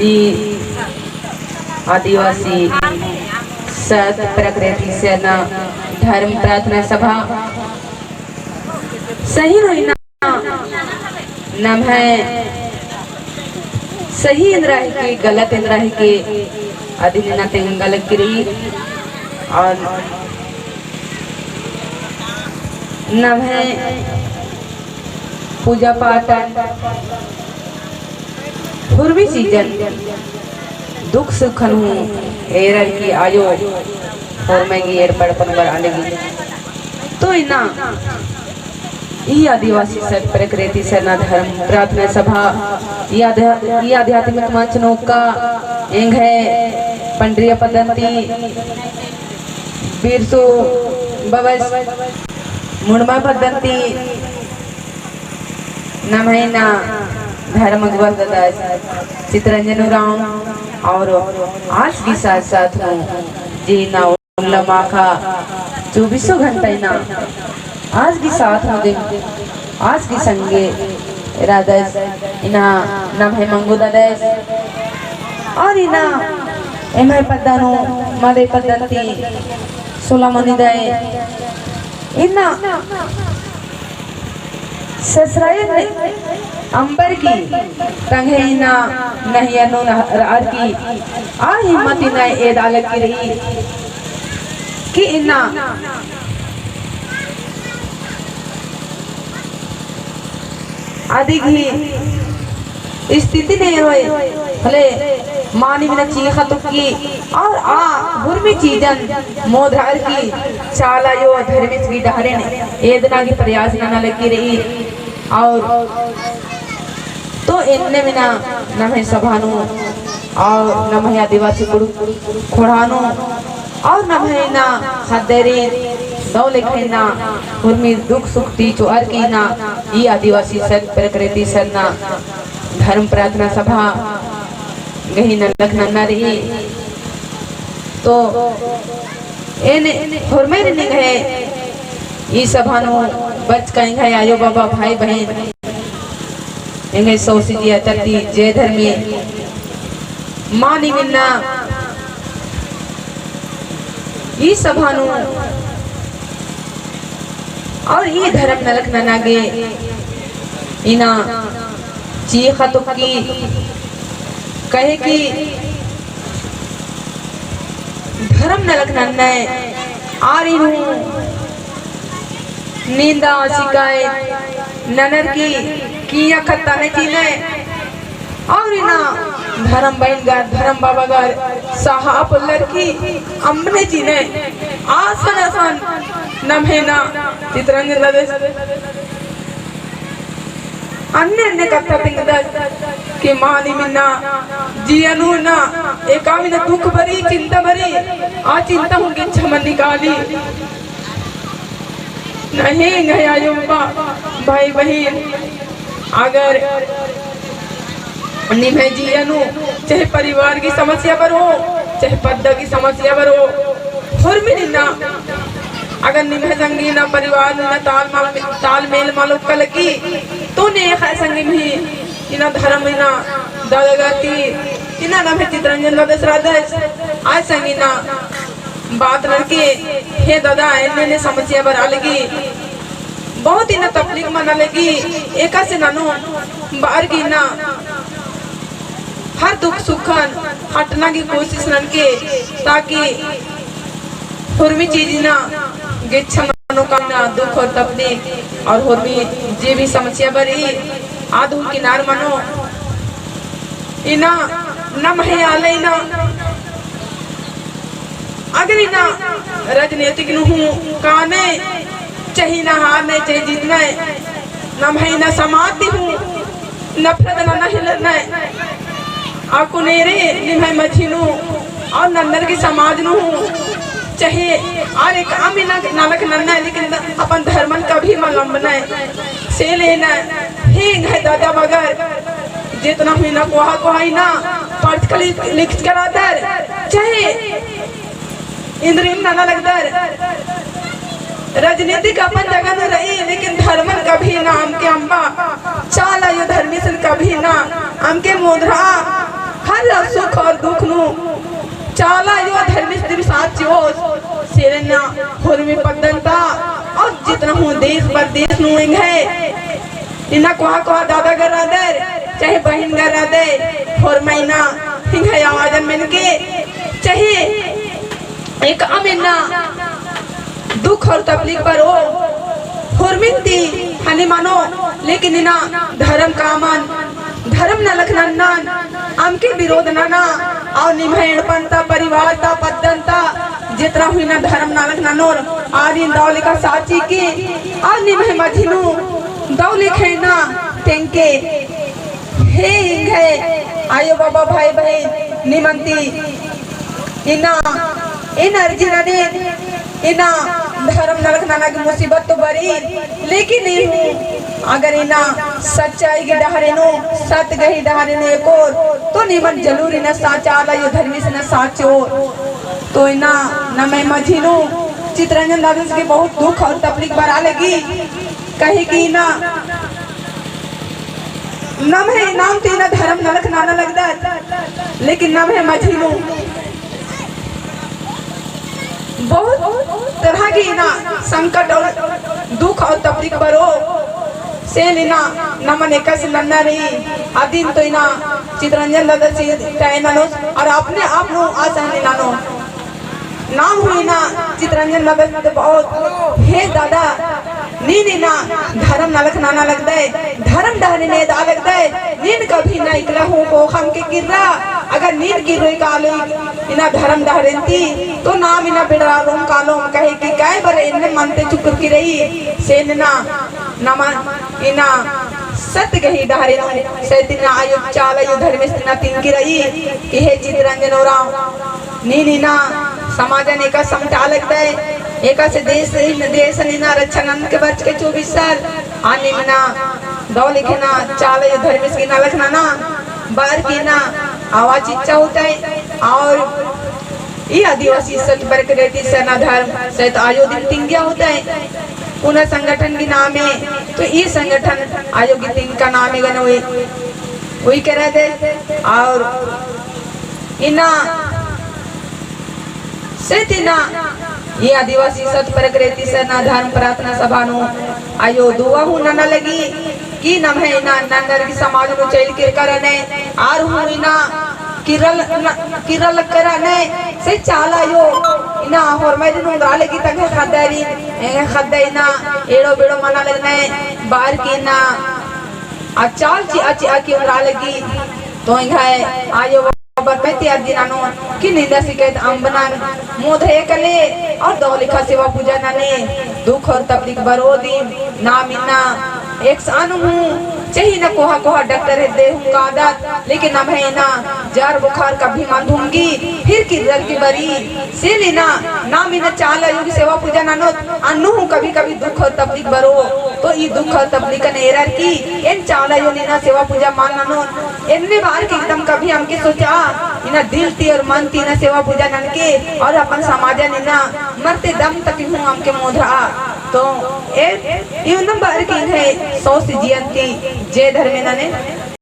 ಈ आदिवासी सत प्रकृति से न धर्म प्रार्थना सभा सही नहीं ना नम है सही इंद्रा है कि गलत इंद्रा है कि अधिक न गलत गिरी और नम है पूजा पाठ पूर्वी सीजन दुख सुखन हूँ एरर की आयो और महंगी एर पड़पन पर आलेगी तो इना ये आदिवासी सत प्रकृति से न धर्म प्रार्थना सभा ये आध्यात्मिक मंचनों का एंग है पंड्रिया पद्धति बिरसु बवस मुंडमा पद्धति नमैना धर्म चित्रंजन राम और आज भी साथ साथ हूँ जी ना लम्हा का 24 घंटे ना आज भी साथ हूँ आज भी संगे राधस इना नाम है मंगू दादस और इना एम है पद्दानो मादे पद्धति सोलामनी दाए इना ससुराल अंबर की तंगेना नहीं अनु नहर की आ हिम्मत इना ए दालक की रही कि इना अधिक ही स्थिति नहीं हुई भले मानी बिना चीखा तो की और आ बुर्मी चीजन मोधार की चाला यो धर्मिस की डहरे ने एदना की प्रयास न लगी रही और तो इनने बिना न है सभानु और न है आदिवासी खुड़ानु और न है ना हदेरी दौ लिखे ना उर्मी दुख सुख ती चुआर की ना ये आदिवासी सत प्रकृति सरना धर्म प्रार्थना सभा गही न लखना न रही तो इन हुरमे ने है ये सभानु बच कहीं है आयो बाबा भाई बहन इंगे सोसी जी अतती जय धर्मी मानी मिलना ये सभानु और ये धर्म नलक ननागे इना चीखा तो की कहे कि धर्म नलक नन्ने आ रही हूँ नींदा शिकायत ननर की किया खत्ता ने चीने और इना धर्म बहन घर धर्म बाबा घर साहब लड़की अम्मने चीने आसन आसन नमहेना चित्रंजन लदे अन्य अन्य कथा तिंगदस कि मानी मिन्ना जियनु ना एकामिना दुख भरी चिंता भरी आ चिंता होंगी छमन निकाली नहीं गया युवा भाई बहन अगर निभे जियनु चाहे परिवार की समस्या पर हो चाहे पद की समस्या पर हो हुर्मी ना अगर निभे संगी ना परिवार ना तालमेल मालूम कल की तो ने संगी भी इना धर्म इना दादागति इना ना चित्रंजन लदस राधस आज संगी ना बात लड़के हे दादा इन्हें समस्या बना लगी बहुत ही ना तकलीफ मना लगी एका से नानो बाहर की ना हर दुख सुखन हटना की कोशिश ननके ताकि हुर्मी चीज ना गिच्छा मनोकामना दुख और तपने और हुर्मी जे भी समस्या बरी आधु किनार मनो इना न महे आले इना अगर इना राजनीतिक हूँ काने चाहे ना हारने चाहे जीतने न महे ना समाती हूँ नफरत ना हिलने आपको नेरे निभाई मछिनु और नंदर की समाज नु चाहे और एक आमी नालक नन्ना है लेकिन अपन धर्मन का भी मलम्बना है से लेना ही है दादा मगर जितना भी ना कोहा ही ना पढ़ कर लिख करा दर चाहे इंद्रियम नाना लगदर राजनीतिक अपन जगह में रही लेकिन धर्मन कभी ना हमके अम्बा चाला यो धर्मी सन कभी ना हमके मोधरा हर हर सुख और दुख नु चाला यो धर्मिस दिव साच्यो सेरना हुरमी पद्दंता और जितना हूँ देश परदेश नु इंग है इना कोहा दादा घर रादर चाहे बहन घर रादर और महीना हिंग है आवाजन मिल के चाहे एक अमीना दुख और तकलीफ पर हो हुरमिंती हनी मानो लेकिन इना धर्म कामन धर्म न लखनन्नान आमके विरोध नाना और निभेण पंता परिवार ता पद्दंता जितना हुई ना धर्म नालक ननोर आदि दौले का साची की और निभे मझिनु दौले खेना तेंके हे इंगे आयो बाबा भाई बहन निमंती इना इन अर्जिना ने इना धर्म नरक नाना की मुसीबत तो बड़ी लेकिन अगर इना सच्चाई के डहरे नो सत गही डहरे ने एक और तो निमन जरूर इना साचा आला यो धर्मी से न साचो तो इना न मैं मझिनु चित्रंजन दादा के बहुत दुख और तकलीफ बरा लगी कहे कि ना नम है नाम तो इना धर्म नरक नाना लगता लेकिन नम है मझिनु बहुत तरह की ना संकट और दुख और तकलीफ बरो से लेना नमन एक से लन्ना रही अधीन तो इना चित्रंजन दादा से कहना और अपने आप नो आसान नानो नाम हुई ना चित्रंजन दादा तो बहुत हे दादा नीन ना धर्म नलक नाना लगता है धर्म डहने ने दा लगता है नीन कभी ना इकला हूँ को हम के गिरा अगर नीन गिर रही कालो इना धर्म डहरेंती तो नाम इना बिड़ा रोम कालो कहे कि काय बरे इन्हें मनते चुकर की रही सेन ना नमन इना सत गही डहरे सैतिना आयु चाला यु धर्मेस्तिना तीन की रही कि हे चित्रंजन और नीन इना समाजन एका समटा लगता है एका से देश निना रक्षा नंद के बच के 24 साल आने मना दौ लिखे ना चाल ये धर्मेश की ना लखना ना बार की ना आवाज इच्छा होता है और ये आदिवासी सच बरक रहती सेना धर्म सहित आयोजित तिंगिया होता है पुनः संगठन की नाम है तो ये संगठन आयोजित तिंग का नाम है गनो वही कह रहे थे और इना सेतिना ये आदिवासी सत प्रकृति सेना धर्म प्रार्थना सभा नो आयो दुआ हूं ना लगी कि नम है ना नंदर की समाज नो चैल के करने आर हूं ना किरल करने से चाला यो इना और मैं नो गाले की तक खदारी खदे ना एड़ो बेड़ो मना लगने बाहर की ना अचाल ची आकी उड़ा लगी तो है आयो बरमती अर्जिनानो कि निंदा शिकायत अंबना मोधे कले और दौलिका सेवा पूजा नाने दुख और तकलीफ बरोदी ना मिना एक सानु हूँ चाहिए ना कोहा डॉक्टर है दे हूँ कादत लेकिन अब है ना जार बुखार का भी मान दूंगी फिर की रल की बरी से लेना ना मिना चाला योगी सेवा पूजा नानो अन्नू हूँ कभी दुख और तकलीफ बरो तो ये दुख और तकलीफ का नेरर की इन चाला योगी ना सेवा पूजा मान नानो इनने बार के एकदम कभी हमके सोचा इना दिल ती और मन ती ना सेवा पूजा नन के और अपन समाज ने ना मरते दम तक हूँ हमके मोधरा तो ये नंबर की है 100 से जियंती जय धर्मेना ने